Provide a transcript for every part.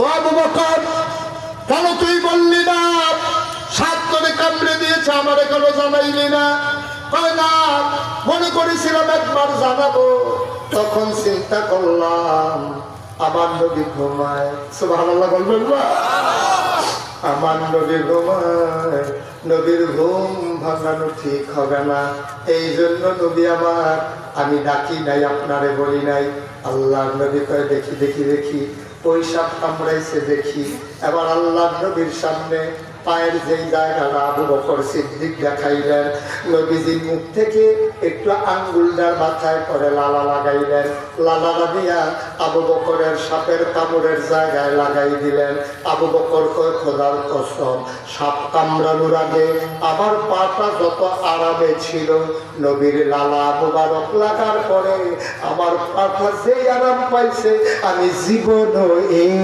ও আবু বকর, কেন তুই বললি না 7 করে কামড়ে দিয়েছে, আমার কেন জানাইলি না? কয় না, মনে করেছিলাম একবার জানাবো, তখন চিন্তা করলাম আমার নবী ঘুমায়। সুবহানাল্লাহ বলবেন না? আমার নবী ঘুমায়, নবীর ঘুম ভাঙানো ঠিক হবে না, এই জন্য নবী আমার আমি ডাকি নাই, আপনারে বলি নাই। আল্লাহ নবী কয় দেখি দেখি দেখি, ওই সাপ কামড়াইছে দেখি। এবার আল্লাহ নবীর সামনে পায়ের যেই জায়গাটা আবু বকর সিদ্দিক দেখাইলেন, নবীজির মুখ থেকে একটু আঙ্গুলটার মাথায় করে লালা লাগাইলেন, লালা লাগিয়া আবু বকরের সাপের কামড়ের জায়গায় লাগাই দিলেন। আবু বকর কয় খোদার কসম, সাপ কামড়ানোর আগে আমার পাটা যত আরামে ছিল, নবীর লালা মুবারক লাগার পরে আমার পাটা যেই আরাম পাইছে, আমি জীবনও এই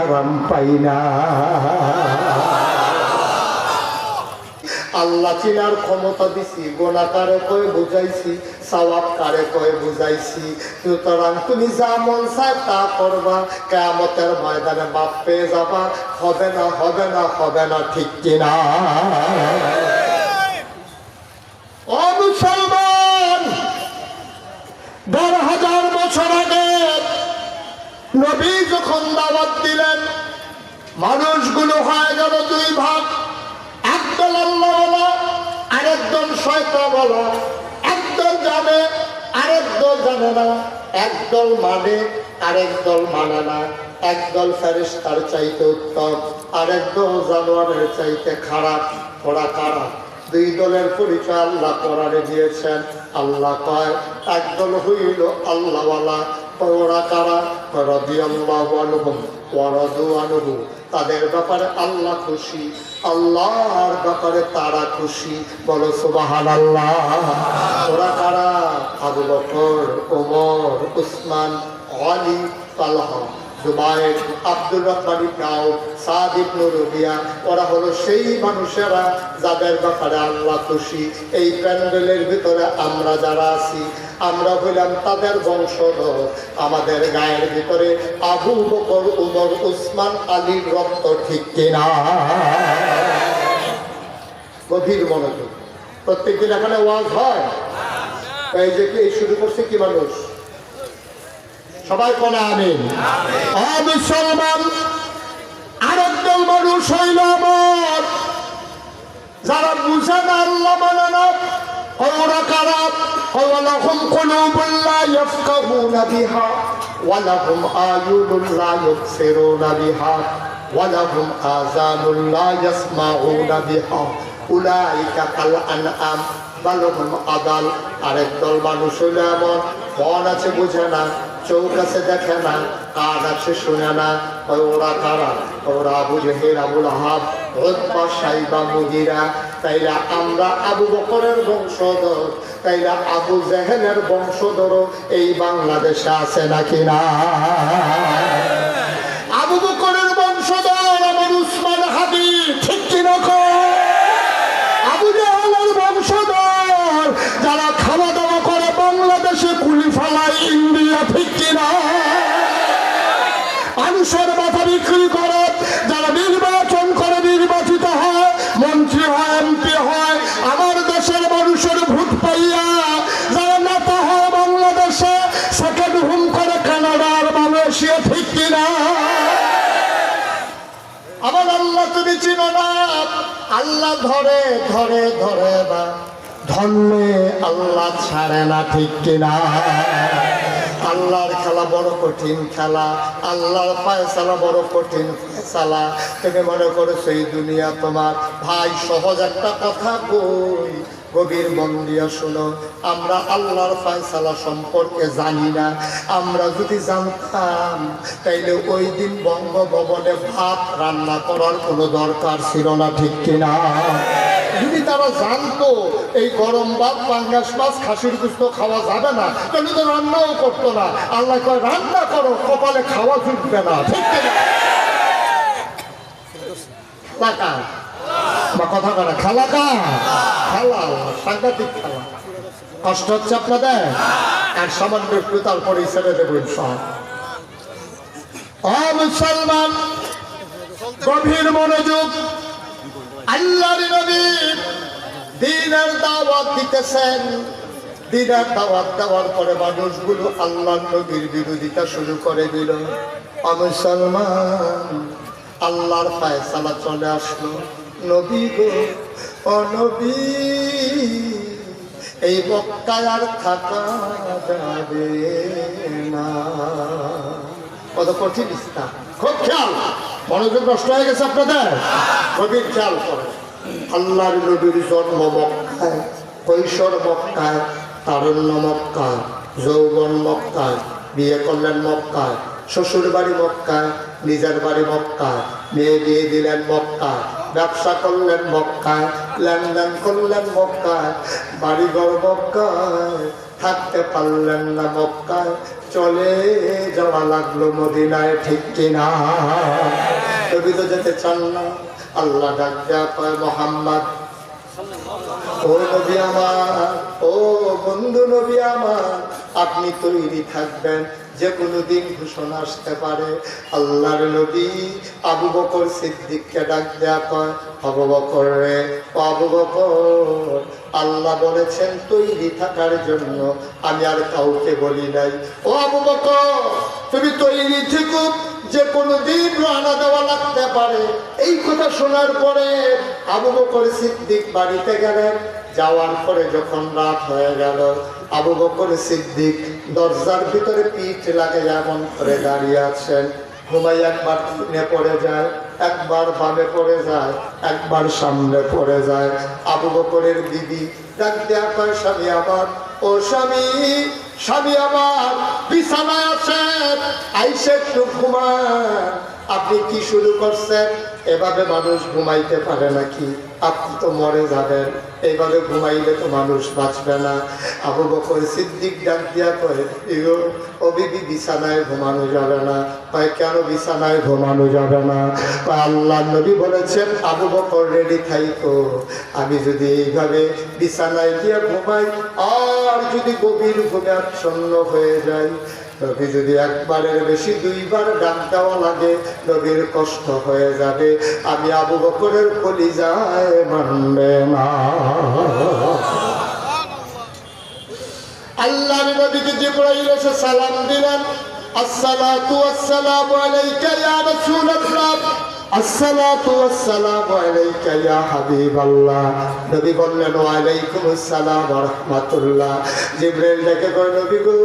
আরাম পাই না। আল্লাহ চিনার ক্ষমতা দিছি, গোনা কারে কয়ে বুঝাইছি, সওয়াব কারে কয়ে বুঝাইছি। সুতরাং তুমি যা মন চায় তা করবা, কিয়ামতের ময়দানে মাপ পেয়ে যাবা। হবে না, হবে না, হবে না, ঠিক কিনা? ও মুসলমান, ১২,০০০ বছর আগে নবী যখন দাওয়াত দিলেন, মানুষগুলো হয়ে গেল 2 ভাগ। একদল আল্লাহওয়ালা, আরেকদল শয়তানওয়ালা। একদল জানে, আরেকদল জানে না। একদল মানে, আরেকদল মানে না। একদল ফেরেশতার চাইতে উত্তম, আরেকদল জানোয়ারের চাইতে খারাপ। ওরা কারা? 2 দলের পরিচয় আল্লাহ কোরআনে দিয়েছেন। আল্লাহ কয় একদল হইল আল্লাহওয়ালা। ওরা কারা? রাদিয়াল্লাহু আনহুম ওয়া রাদু আনহু। তাদের ব্যাপারে আল্লাহ খুশি, আল্লাহর ব্যাপারে তারা খুশি। বলো সুবহানাল্লাহ। ওরা কারা? আবু বকর, ওমর, উসমান, আলী, তালহা, জুবায়ের, আব্দুর রহমান ইবনে আউফ, সাদ ইবনে রবিয়া। ওরা হলো সেই মানুষেরা যাদের ব্যাপারে আল্লাহ খুশি। এই প্যান্ডেলের ভিতরে আমরা যারা আছি, আমরা হইলাম তাদের বংশধর। আমাদের গায়ের ভিতরে আবু বকর, উমর, উসমান, আলীর রক্ত, ঠিক কিনা? গভীর মনোযোগ। প্রত্যেকদিন এখানে ওয়াজ হয়। এই যে এই শুরু করছে কি মানুষ? সবাই কোন আমিন? মুসলমান, আরেকদল মানুষ হইল আমার যারা বুঝে না, আল্লাহ মানে না। ওরা কারা? ওয়ালাহুম কুলুবুন লা ইয়াফকাহুনা বিহা ওয়ালাহুম আয়ুনুন লা ইউবসিরুনা বিহা ওয়ালাহুম আযানুন লা ইয়াসমাউনা বিহা উলাইকা কাল আনআম বাল হুম আদাল। আরেকদল মানুষ হইল এমন, মন আছে বুঝে না, চোখ আছে দেখে না, কান আছে শুনে না। ওরা কারা? ওরা আবু জেহেল, আবু লাহাব, উতবা, সাইবা, মুগীরা। তাইলে আমরা আবু বকরের বংশধর, তাইলে আবু জেহেলের বংশধর এই বাংলাদেশে আছে নাকি না? আবু বকরের বংশধর আমার উসমান হাদি, ঠিক কিনা? আবু জেহেলের বংশধর যারা খাওয়া দাওয়া করে বাংলাদেশে কুলি ফালায় ইন্ডিয়া, ঠিক কিনা? মানুষের মাথা বিক্রি করে যারা নির্বাচন করে নির্বাচিত হয়, মন্ত্রী হয়, এমপি হয়, আমার দেশের মানুষের ভোট পাইয়া যারা নেতা হয় বাংলাদেশে, সেকেন্ড হোম করে কানাডা আর মালয়েশিয়া, ঠিক কিনা? আমার আল্লাহ তুমি চিনো না? আল্লাহ ধরে ধরে ধরে বা ধরলে আল্লাহ ছাড়ে না, ঠিক কিনা? আল্লাহর খেলা বড় কঠিন খেলা, আল্লাহর ফায়সালা বড় কঠিন ফায়সালা। তুমি মনে করছো এই দুনিয়া তোমার? ভাই সহজ একটা কথা কই, গভীর মন দিয়া শোনো। আমরা আল্লাহর ফায়সালা সম্পর্কে জানি না। আমরা যদি জানতাম তাইলে ওই দিন বঙ্গভবনে ভাত রান্না করার কোনো দরকার ছিল না, ঠিক কিনা? যদি তারা জানতো এই গরম ভাত, পাঙ্গাস মাছ, খাসির গোশত খাওয়া যাবে না, তাহলে তো রান্নাও করতো না। আল্লাহ কয় রান্না করো, কপালে খাওয়া জুটবে না, ঠিক কিনা? কথা করা খেলা খেলা, সাংঘাতিক খেলা। কষ্ট হচ্ছে আপনাদের? আর সামান্য একটু তারপরে ছেড়ে দেবো ইনশাআল্লাহ। মুসলমান, গভীর মনোযোগ। আল্লাহর নবী দ্বীনের দাওয়াত দিতেছেন। দ্বীনের দাওয়াত দেওয়ার পরে মানুষগুলো আল্লাহর নবীর বিরোধিতা শুরু করে দিল। মুসলমান, আল্লাহর ফায়সালা চলে আসলো। নবী গো, ও নবী, এই মক্কায় আর থাকা যাবে না। কত কঠিন ইস্তা, খুব খেয়াল, মনোযোগ নষ্ট হয়ে গেছে আপনাদের, গভীর খেয়াল করে। আল্লাহর নবীর জন্ম মক্কায়, কৈশোর মক্কায়, তারুণ্য মক্কায়, যৌবন মক্কায়, বিয়ে করলেন মক্কায়, শ্বশুর বাড়ি মক্কায়, নিজের বাড়ি মক্কায়, মেয়ে বিয়ে দিলেন মক্কায়, ব্যবসা করলেন মক্কায়, লেনদেন করলেন মক্কায়, বাড়িঘর মক্কায়, থাকতে পারলেন না মক্কায়, চলে যাওয়া লাগলো মদিনায়। ঠিক কিনা? নবী তো যেতে চান না। আল্লাহ ডাক দেয়া কয়, মোহাম্মদ, ও নবী আমার, ও বন্ধু নবী আমার, আপনি তৈরি থাকবেন, যে কোনো দিন ঘোষণা আসতে পারে। আল্লাহর নবী আবু বকর সিদ্দিককে ডাক দেয়া কয়, আবু বকর রে, আবু বকর, আল্লাহ বলেছেন তৈরি থাকার জন্য, আমি আর কাউকে বলি নাই। ও আবু বকর, তুমি তৈরি থেকো, যে কোনো দিন রওনা দেওয়া লাগতে পারে। এই কথা শোনার পরে আবু বকর সিদ্দিক বাড়িতে গেলেন। যাওয়ার পরে যখন রাত হয়ে গেল, আবু বকর সিদ্দিক দরজার ভিতরে পিঠ লাগে এমন করে দাঁড়িয়ে আছেন। ঘুমাই একবার ডানে পড়ে যায়, একবার বামে পড়ে যায়, একবার সামনে পড়ে যায়। আবু বকরের বিবি ডাক দেয়া কয়, স্বামী আমার, ও স্বামী, স্বামী আমার, বিছানায় আছেন, আইসে একটু ঘুমান। আপনি কি শুরু করছেন? এভাবে মানুষ ঘুমাইতে পারে নাকি? আপনি তো মরে যাবেন, এইভাবে ঘুমাইলে তো মানুষ বাঁচবে না। আবু বকর সিদ্দিক ডাক দিয়া কয়, ও বিবি, বিছানায় ঘুমানো যাবে না। কয়, কেন বিছানায় ঘুমানো যাবে না? আল্লাহ নবী বলেছেন, আবু বকর রেডি থাইকো, আমি যদি এইভাবে বিছানায় গিয়ে ঘুমাই আর যদি গভীর ঘুমে আচ্ছন্ন হয়ে যায়, নবী যদি একবারের বেশি দুইবার ডাক দেওয়া লাগে, নবীর কষ্ট হয়ে যাবে, আমি আবু বকরের কলিজায় মানবে না। আল্লাহর নবীকে জিবরাইল এসে সালাম দিলেন, আসসালাতু ওয়াসসালামু আলাইকা ইয়া রাসূলুল্লাহ, আসসালাতু ওয়াসসালামু আলাইকা ইয়া হাবিবাল্লাহ। নবী বললেন, ওয়া আলাইকুম আসসালাম ওয়া রাহমাতুল্লাহ। জিবরাইল ডেকে কয়, নবী গো,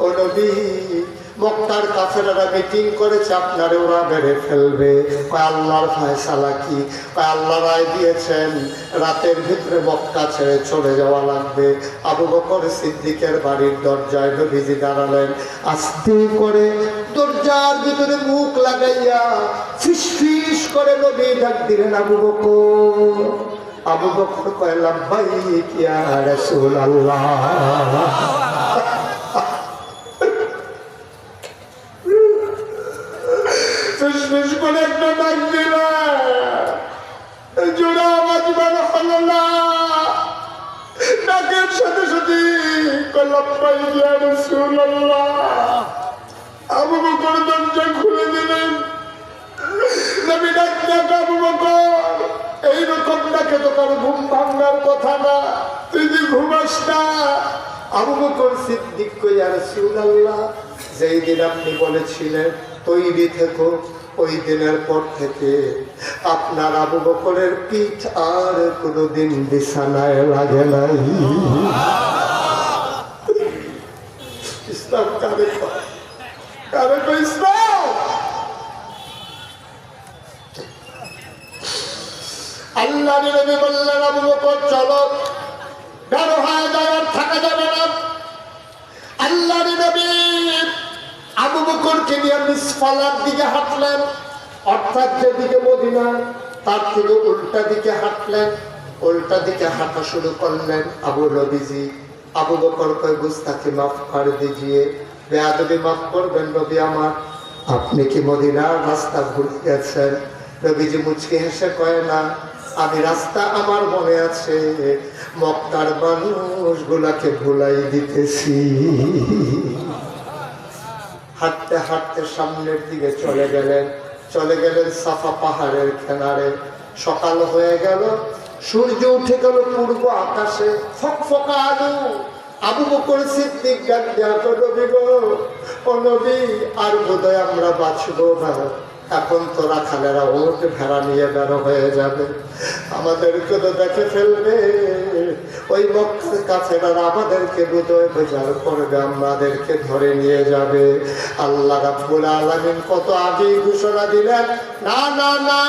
ও নবী, মক্কার কাফেররা মিটিং করেছে, আপনারে ওরা মেরে ফেলবে। কয়, আল্লাহর ফায়সালা কি? কয়, আল্লাহ রায় দিয়েছেন রাতের ভিতরে মক্কা ছেড়ে চলে যাওয়া লাগবে। আবু বকর সিদ্দিকের বাড়ির দরজায় নবীজি দাঁড়ালেন। আস্তে করে দরজার ভিতরে মুখ লাগাইয়া ফিসফিস করে নবী ডাক দিলেন, আবু বকর। আবু বকর কয়, লাব্বাইক ইয়া রাসূলুল্লাহ। ফিসফিস করে একটা ডাক দিলেন, জোড়া আওয়াজ বার হলো না। ডাকের সাথে সাথে লাব্বাইক ইয়া রাসূলুল্লাহ। আবু বকর দরজা খুলে দিলেন। নবী ডাক দেয়া, আবু বকর, এইরকম ডাকে তো কারো ঘুম ভাঙার কথা না, তুই যে ঘুমাস না। আবু বকর সিদ্দিক কই, ইয়া রাসূলুল্লাহ, যেই দিন আপনি বলেছিলেন তৈরি থেকো, ওই দিনের পর থেকে আপনার আবু বকরের পিঠ আর কোনোদিন বিছানায় লাগে নাই। ইসলাম কারে কয়? কারে কয় ইসলাম? আল্লাহর নবী বললেন, আবু বকর চলো, বের হয়ে যায়, আর থাকা যাবে না। আল্লাহর নবী আবু বকরকে নিয়ে মিসফালার দিকে হাঁটলেন, অর্থাৎ যেদিকে মদিনা তার থেকে উল্টা দিকে হাঁটলেন। উল্টা দিকে হাঁটা শুরু করলেন আবু নবীজি। আবু বকর কয়, গুস্তাখি মাফ করে দিজিয়ে, বেয়াদবি মাফ করবেন নবী আমার, আপনি কি মদিনার রাস্তা ভুলে গেছেন? নবীজি মুচকি হেসে কয়, না, আমি রাস্তা আমার মনে আছে, মক্কার মানুষগুলাকে ভুলাই দিতেছি। হাঁটতে হাঁটতে সামনের দিকে চলে গেলেন। চলে গেলেন সাফা পাহাড়ের কিনারে। সকাল হয়ে গেল, সূর্য উঠে গেল পূর্ব আকাশে, ফকফকা আলো। আবু বকর সিদ্দিক ডাক দেয়া করল, নবী গো, ও নবী, আর বোধহয় আমরা বাঁচবো না। এখন তো রাখালেরা ওট ভেড়া নিয়ে বেরো হয়ে যাবে, আমাদেরকে তো দেখে ফেলবে। ওই মক্কার কাফেররা আমাদেরকে বোধহয় বেজার করবে, আমাদেরকে ধরে নিয়ে যাবে। আল্লাহ রাব্বুল আলামিন কত আগেই ঘোষণা দিলেন, না না না,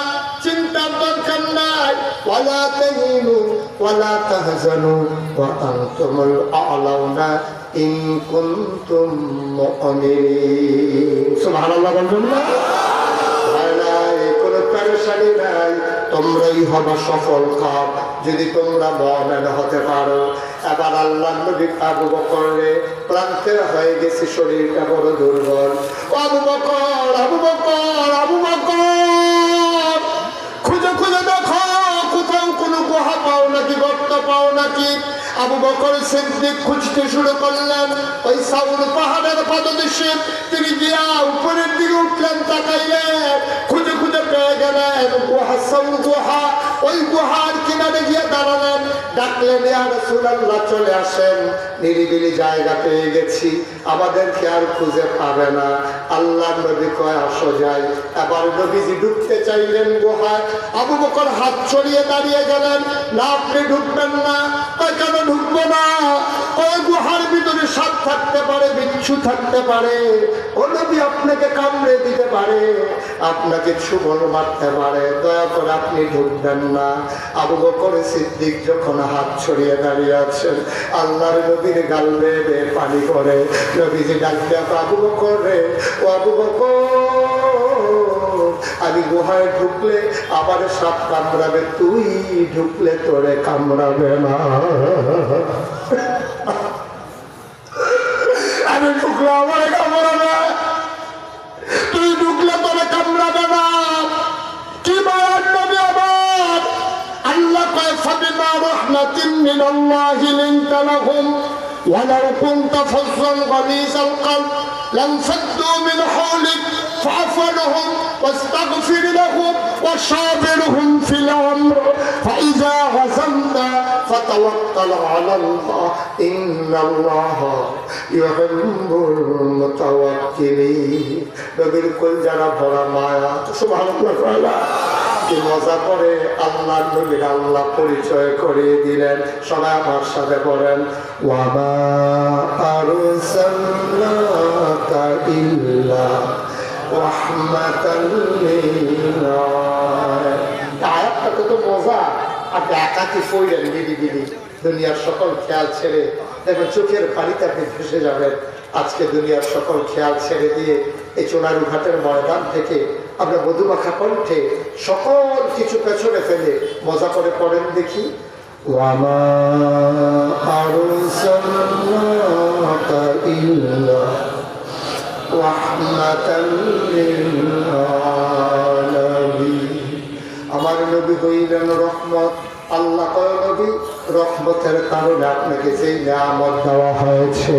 চিন্তার দরকার নাই। ওয়ালা তাহিনু ওয়ালা তাহজানু ওয়া আনতুমুল আ'লাউনা ইন কুনতুম মুমিনিন। সুবহানাল্লাহ। বলবেন কোনো পেরেশানি নাই, তোমরাই হবা সফল কাম যদি তোমরা মুমিন হতে পারো। এবার আল্লাহ নবী আবু বকরে ক্লান্ত হয়ে গেছে, শরীরটা বড় দুর্বল। আবু বকর, আবু বকর, আবু বকর, খুঁজে খুঁজে দেখো কোথাও কোনো গুহা পাও নাকি, গর্ত পাও নাকি। আবু বকর সিদ্দিক খুঁজতে শুরু করলেন। ওই সাউর পাহাড়ের পাদদেশে তিনি গিয়া উপরের দিকে উঠলেন, তাকাইলেন, খুঁজে খুঁজে পেয়ে গেলেন গুহা, সাউর গুহা। ওই গুহার কিনারে গিয়ে দাঁড়ালেন, ডাকলেন, ইয়া রাসূলুল্লাহ, চলে আসেন, নিরিবিলি জায়গা পেয়ে গেছি, আমাদেরকে আর খুঁজে পাবে না। আল্লাহ নবী কয়, আসো যাই। এবার নবীজি ঢুকতে চাইলেন গুহায়। আবু বকর হাত ছড়িয়ে দাঁড়িয়ে গেলেন, না, আপনি ঢুকবেন না। কেন ঢুকবো না? ওই গুহার ভিতরে সাপ থাকতে পারে, বিচ্ছু থাকতে পারে, ও নবী আপনাকে কামড়ে দিতে পারে, আপনাকে ছোবল মারতে পারে, দয়া করে আপনি ঢুকবেন না। আবু বকর সিদ্দিক যখন হাত ছড়িয়ে দাঁড়িয়ে আছেন, আল্লাহর নবীর গাল বেয়ে পানি করে নবীজি ডাক দেয়া, আবু বকর রে, ও আবু বকর, আমি গুহায় ঢুকলে আবার সাপ কামড়াবে, তুই ঢুকলে তোরে কামড়াবে না। আমি ঢুকলে আমার কামড়াবে, তুই ঢুকলে তোরে কামড়াবে না। কি মায়ার নবী আমার! আল্লাহ কয়, ফাবিমা রাহমাতিন মিনাল্লাহি লিনতা লাহুম ওয়ালাউ কুনতা ফাজ্জান গালিযাল কলব লানফাদ্দু মিন হাওলিক ফা'ফু আনহুম ওয়াস্তাগফির লাহুম ওয়াশাবিরহুম ফিল আমর ফাইযা গাযামতা ফাতাওয়াক্কাল আলাল্লাহ ইন্নাল্লাহা ইউহিব্বুল মুতাওয়াক্কিলিন। নবীর কলজারা ভরা মায়া। সুবহানাল্লাহ। কি মজা করে আল্লাহ নবীর আল্লাহ পরিচয় করিয়ে দিলেন। সবাই আমার সাথে বলেন, ওয়া মা আরসালনাকা ইল্লা রাহমাতাল লিল আলামিন। আয়াতটা কত মজা! আপনি একাকি পড়লেন নিরিবিলি, দুনিয়ার সকল খেয়াল ছেড়ে, দেখবেন চোখের পানিতে আপনি ভেসে যাবেন। আজকে দুনিয়ার সকল খেয়াল ছেড়ে দিয়ে এই চোনারু ঘাটের ময়দান থেকে আমরা মধুমাখা কণ্ঠে সকল কিছু পেছনে ফেলে মজা করে পড়েন দেখি, ওয়া মা আরসালনাকা ইল্লা রাহমাতাল লিল আলামিন। আমার নবী হইলেন রহমত। আল্লাহ কয়, নবী, রহমতের কারণে আপনাকে যেই নিয়ামত দেওয়া হয়েছে,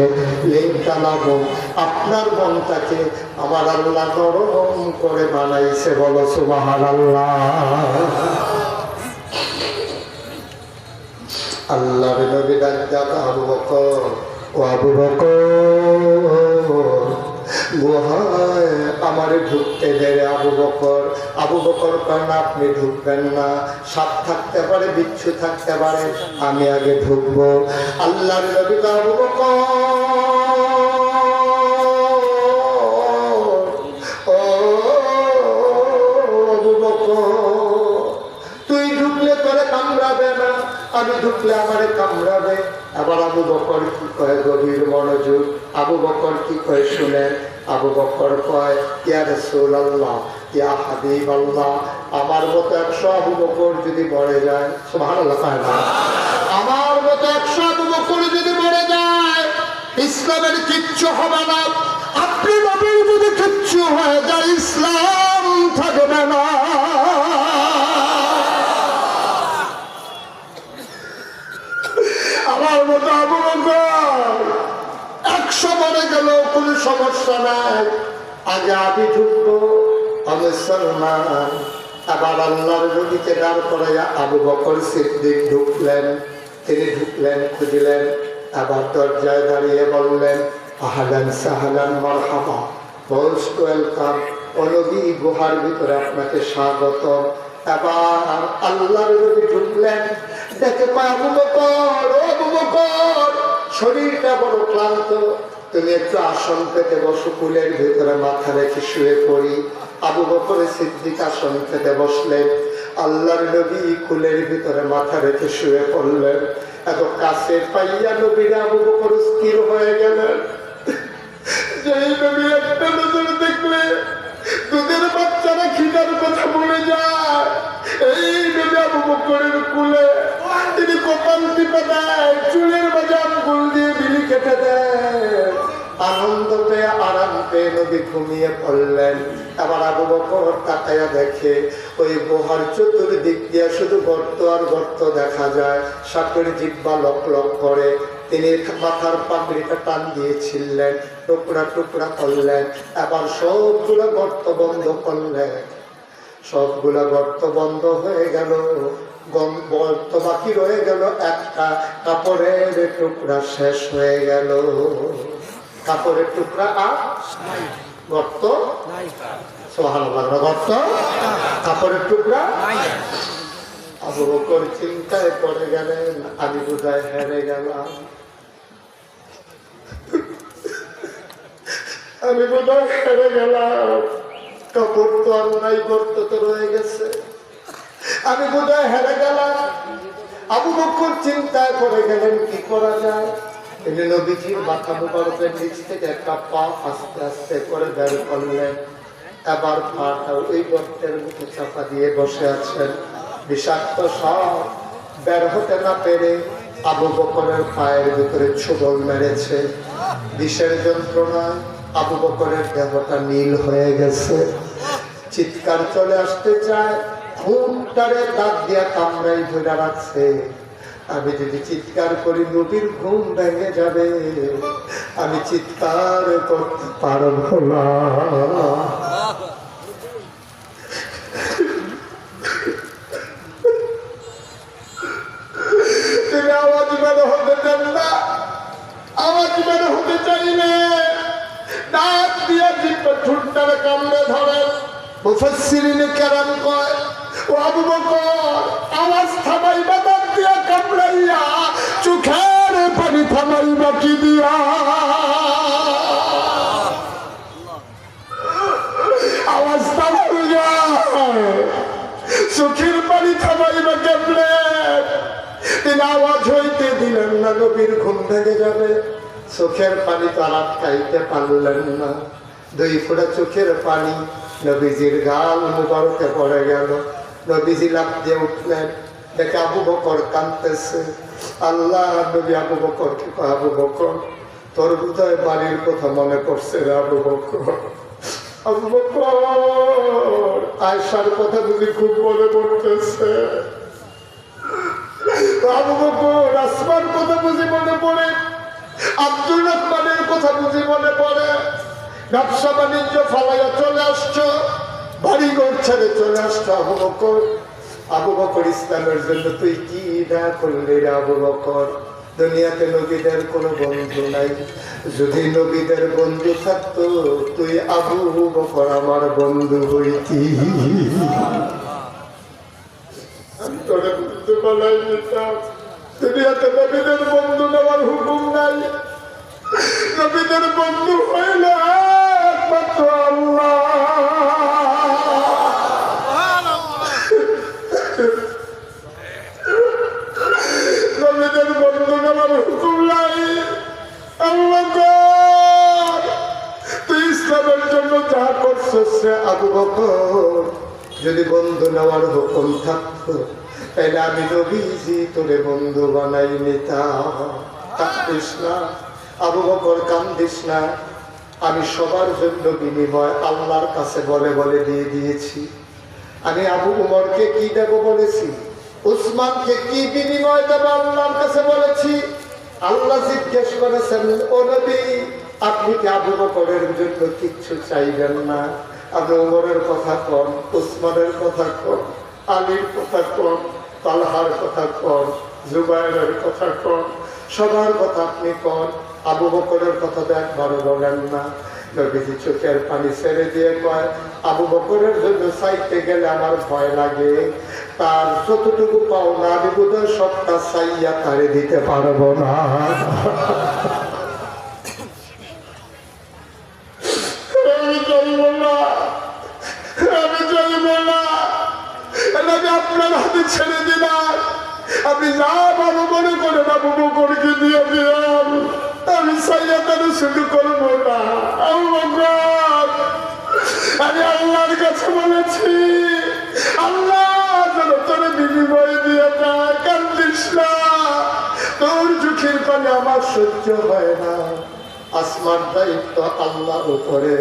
আপনার মনটাকে আমার আল্লাহ নরম করে বানাইছে। বলো সুবহানাল্লাহ। আল্লাহর নবী ডাক দেয়া, আবু বকর, ও আবু বকর, গুহায় আমারে ঢুকতে দেবে। আবু বকর, আবু বকর কারণ আপনি ঢুকবেন না, সাপ থাকতে পারে, বিচ্ছু থাকতে পারে, আমি আগে ঢুকবো। আল্লাহর নবী, আবু বকর, ও আবু বকর, তুই ঢুকলে তোরে কামড়াবে না, আমি ঢুকলে আমারে কামড়াবে। এবার আবু বকর কি কয়, গভীর মনোযোগ। আবু বকর কি কয় শুনেন। আবু বকর কয়, ইয়া রাসূলুল্লাহ, ইয়া হাবিবাল্লাহ, আমার মতো 100 আবু বকর যদি মরে যায়, সুবহানাল্লাহ, আমার মতো 100 আবু বকর যদি মরে যায়, ইসলামের কিচ্ছু হবে না। আপনি নবীর যদি কিচ্ছু হয়ে যায়, ইসলাম থাকবে না। আমার মতো আবু বকর 100 মরে গেল কোনো সমস্যা নাই, আগে আমি ঢুকবো, মুসলমান। আবার আল্লাহর নবীকে দাঁড় করাইয়া আবু বকর সিদ্দিক ঢুকলেন। তিনি ঢুকলেন, খুঁজলেন, আবার দরজায় দাঁড়িয়ে বললেন আহলান সাহলান মারহাবা, মোস্ট ওয়েলকাম, ও নবী গুহার ভিতরে আপনাকে স্বাগত। আবার আল্লাহর নবী ঢুকলেন, দেখে আবু বকর, ও আবু বকর, শরীরটা বড় ক্লান্ত, তুমি একটু আসন পেতে বসো, কুলের ভিতরে মাথা রেখে শুয়ে পড়ি। আবু বকর সিদ্দিক আসন পেতে বসলেন, আল্লাহর নবী কুলের ভিতরে মাথা রেখে শুয়ে পড়লেন। এত কাছে পাইয়া নবীর আবু বকর স্থির হয়ে গেলেন। যেই নবী একটা নজর দেখলে দুধের বাচ্চারা খিদার কথা বলে যায়, এই নবী আবু বকরের কুলে তিনি কপাল টিপে দেয়, চুলের মাঝে আঙ্গুল দিয়ে বিলি কেটে দেয়। আনন্দ পেয়ে আরাম পেয়ে নবী ঘুমিয়ে পড়লেন। আবার আবু বকর তাকায়া দেখে ওই গুহার চতুর্দিক দিয়ে শুধু গর্ত আর গর্ত দেখা যায়, সাপের জিহ্বা লক লক করে। তিনি মাথার পাগড়িটা টান দিয়েছিলেন, টুকরা টুকরা করলেন, আবার সবগুলো গর্ত বন্ধ করলেন। সবগুলা গর্ত বন্ধ হয়ে গেল, গর্ত বাকি রয়ে গেল একটা, কাপড়ের টুকরা শেষ হয়ে গেল। কাপড়ের টুকরা আর গর্ত, সুবহানাল্লাহ, গর্ত কাপড়ের টুকরা। আবু বকর চিন্তায় পড়ে গেলেন, আমি বোধহয় হেরে গেলাম, আমি বোধহয় হেরে গেলাম। কাপড় তো আর নাই, গর্ত তো রয়ে গেছে, আমি বোধহয় হেরে গেলাম। আবু বকর চিন্তায় পড়ে গেলেন, কি করা যায়। তিনি নবীজির মাথা মুবারকের নিচ থেকে একটা পা আস্তে আস্তে করে বের করলেন। এবার পাটা ওই গর্তের মুখে চাপা দিয়ে বসে আছেন। বিষাক্ত সব বের হতে না পেরে আবু বকরের পায়ের ভিতরে ছোবল মেরেছে। বিষের যন্ত্রণায় আবু বকরের দেহটা নীল হয়ে গেছে। চিৎকার চলে আসতে চায়, ঘুমটারে দাঁত দিয়া কামড়াই ধরে রাখছে। আমি যদি চিৎকার করি নবীর ঘুম ভেঙে যাবে, আমি চিৎকার করতে পারব না। তিনি আওয়াজ বের হতে চান না, আওয়াজ বের হতে চাইলে দাঁত দিয়া জিহ্বা ঠোঁটটারে কামড়ে ধরেন। মুফাসসিরিনে কেরাম কয়, ও আবু বকর আওয়াজ থামাইবা দাঁত দিয়া কামড়াইয়া, চোখের পানি থামাইবা কি দিয়া? আওয়াজ থামাইয়া চোখের পানি থামাইবা কেমনে? তিনি আওয়াজ হইতে দিলেন না, নবীর ঘুম ভেঙে যাবে। চোখের পানি তো আর আটকাইতে পারলেন না। 2 ফোঁটা চোখের পানি নবীজির গাল মুবারকে পড়ে গেল। নবীজি লাফ দিয়ে উঠলেন, দেখে আবু বকর কাঁদতেছে। আল্লাহ নবী আবু বকরকে কয়, আবু বকর তোর বোধহয় বাড়ির কথা মনে পড়ছে রে আবু বকর। আবু বকর আয়েশার কথা বুঝি খুব মনে পড়তেছে। আবু বকর আসমান কথা বুঝি মনে পড়ে, আব্দুল রহমানের কথা বুঝি মনে পড়ে। ব্যবসা বাণিজ্য ফালাইয়া চলে আসছো, বাড়ি ঘর ছেড়ে চলে আসছো আবু বকর। আবু বকর ইসলামের জন্য তুই কি না করলি রে আবু বকর? দুনিয়াতে নবীদের কোনো বন্ধু নাই, যদি নবীদের বন্ধু থাকতো তুই আবু বকর আমার বন্ধু হইতি। আমি তোরে বুঝতে পারলাই যেতাম, দুনিয়াতে নবীদের বন্ধু নেওয়ার হুকুম নাই। নবীদের বন্ধু হইলে একমাত্র আল্লাহ। নবীদের বন্ধু নেওয়ার হুকুম নাই। আল্লাহ তুই ইসলামের জন্য যা করছিস আবু বকর, যদি বন্ধু নেওয়ার হুকুম থাকতো তাহলে আমি নবীজি তোরে বন্ধু বানাই নিতাম। কাঁদিস না আবু বকর, কান্দিস না। আমি সবার জন্য বিনিময় আল্লাহর কাছে বলে বলে দিয়ে দিয়েছি। আমি আবু উমরকে কি দেবো বলেছি, উসমানকে কি বিনিময় দেবো আল্লাহর কাছে বলেছি। আল্লাহ জিজ্ঞেস করেছেন, ও নবী আপনি কি আবু বকরের জন্য কিচ্ছু চাইবেন না? আপনি উমরের কথা কন, উসমানের কথা কন, আলীর কথা কন, তালহার কথা কন, জুবাইরের কথা কন, সবার কথা আপনি কন। আবু বকরের কথা তো একবারও বলেন না। নবীজি চোখের পানি ছেড়ে দিয়ে কয়, আবু বকরের জন্য চাইতে গেলে আমার ভয় লাগে, তার যতটুকু পাওনা আমি বোধহয় সবটা চাইয়া তারে দিতে পারবো না। আমি চলবো না, আমি চলবো না, আমি আপনার হাতে ছেড়ে দিলাম। আপনি যা ভালো মনে করেন আবু বকরকে দিয়ে দিলাম, আমি চাইয়া তারা শুধু করবো না। আবু বকর, আমি আল্লাহর কাছে বলেছি, আল্লাহ যেন তোর বিনিময় দিয়ে দেয়, কান্দিস না, তোর চোখের পানি আমার সহ্য হয় না। আসমার দায়িত্ব আল্লাহর উপরে,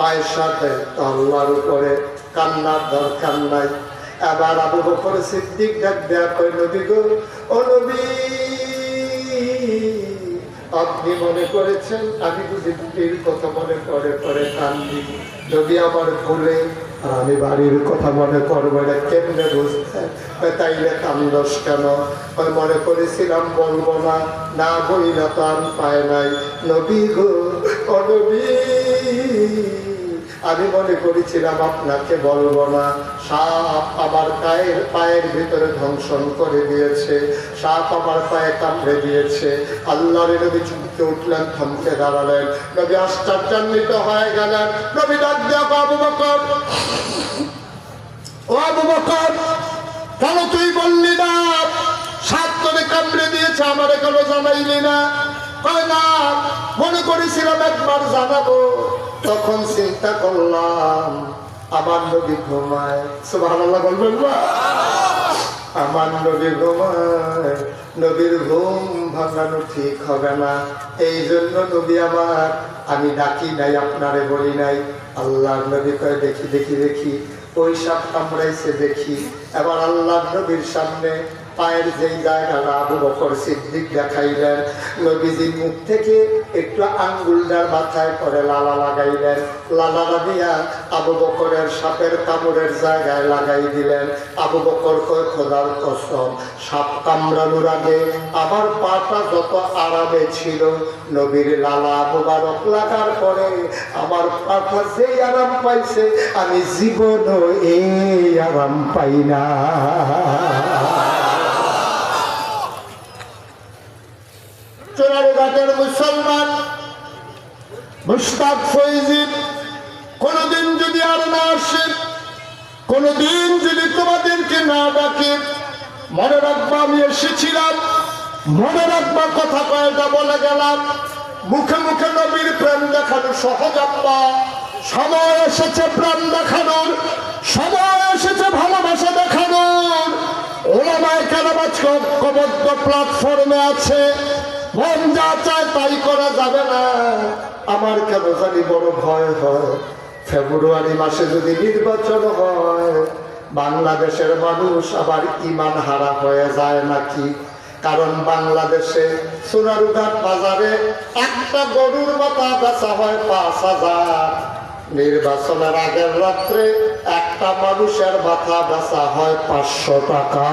আয়েশার দায়িত্ব আল্লাহর উপরে, কান্নার দরকার নাই। এবার আবু বকর সিদ্দিক ডাক দেয়া কই, নবী গো, ও নবী, আপনি মনে করেছেন আমি বুঝি দুটির কথা মনে করে করে কান্দি? যদি আমার ভুলে আর আমি বাড়ির কথা মনে করবো, এটা কেমনে বুঝতে? তাইলে কান্দস কেন? মনে করেছিলাম বলবো না, না বইলা তো আর পায় নাই। নবী গো, ও নবী, আমি মনে করেছিলাম আপনাকে বলবো না। সাপ আমার পায়ের ভিতরে ধ্বংসন করে দিয়েছে, সাপ আমার পায়ে কামড়ে দিয়েছে। আল্লাহর নবী চমকে উঠলেন, থমকে দাঁড়ালেন। নবী আশ্চর্যান্বিত হয়ে গেলেন। নবী ডাক দেয়া, আবু বকর, ও আবু বকর, কেন তুই বললি না সাপ তোরে কামড়ে দিয়েছে, আমারে কেন জানাইলি না? কয় না, মনে করেছিলাম একবার জানাবো, তখন চিন্তা করলাম আমার নবী ঘুমায়। সুবহানাল্লাহ বলবেন না? আমার নবী ঘুমায়, নবীর ঘুম ভাঙানো ঠিক হবে না, এই জন্য নবী আমার আমি ডাকি নাই, আপনারে বলি নাই। আল্লাহর নবী কয়, দেখি দেখি দেখি, ওই সাপ কামড়াইছে দেখি। এবার আল্লাহর নবীর সামনে পায়ের যেই জায়গাটা আবু বকর সিদ্দিক দেখাইলেন, নবীজির মুখ থেকে একটু আঙ্গুলটার মাথায় করে লালা লাগাইলেন। লালা দিয়া আবু বকরের সাপের কামড়ের জায়গায় লাগাই দিলেন। আবু বকর কয়, খোদার কসম, সাপ কামড়ানোর আগে আমার পাটা যত আরামে ছিল, নবীর লালা মুবারক লাগার পরে আমার পাটা যেই আরাম পাইছে, আমি জীবনও এই আরাম পাই না। চোরারঘাটের মুসলমান মুশতাক ফৈজি, কোনদিন যদি আর না আসে, কোনদিন যদি তোমাদেরকে না ডাকে, মনে রাখবা আমি এসেছিলাম, মনে রাখবা কথা কয়েকটা বলে গেলাম। মুখে মুখে নবীর প্রেম দেখানো সহজ আব্বা, সময় এসেছে প্রেম দেখানোর, সময় এসেছে ভালোবাসা দেখানোর। ওলামায়ে কেরাম আজকে ঐক্যবদ্ধ প্ল্যাটফর্মে আছে, মন যা চায় তাই করা যাবে না। আমার কেন জানি বড় ভয় হয়, ফেব্রুয়ারি মাসে যদি নির্বাচন হয়, বাংলাদেশের মানুষ আবার ইমান হারা হয়ে যায় নাকি? কারণ বাংলাদেশে সোনারুঘাট বাজারে একটা গরুর মাথা বেচা হয় 5,000, নির্বাচনের আগের রাত্রে একটা মানুষের মাথা বেচা হয় 500 টাকা।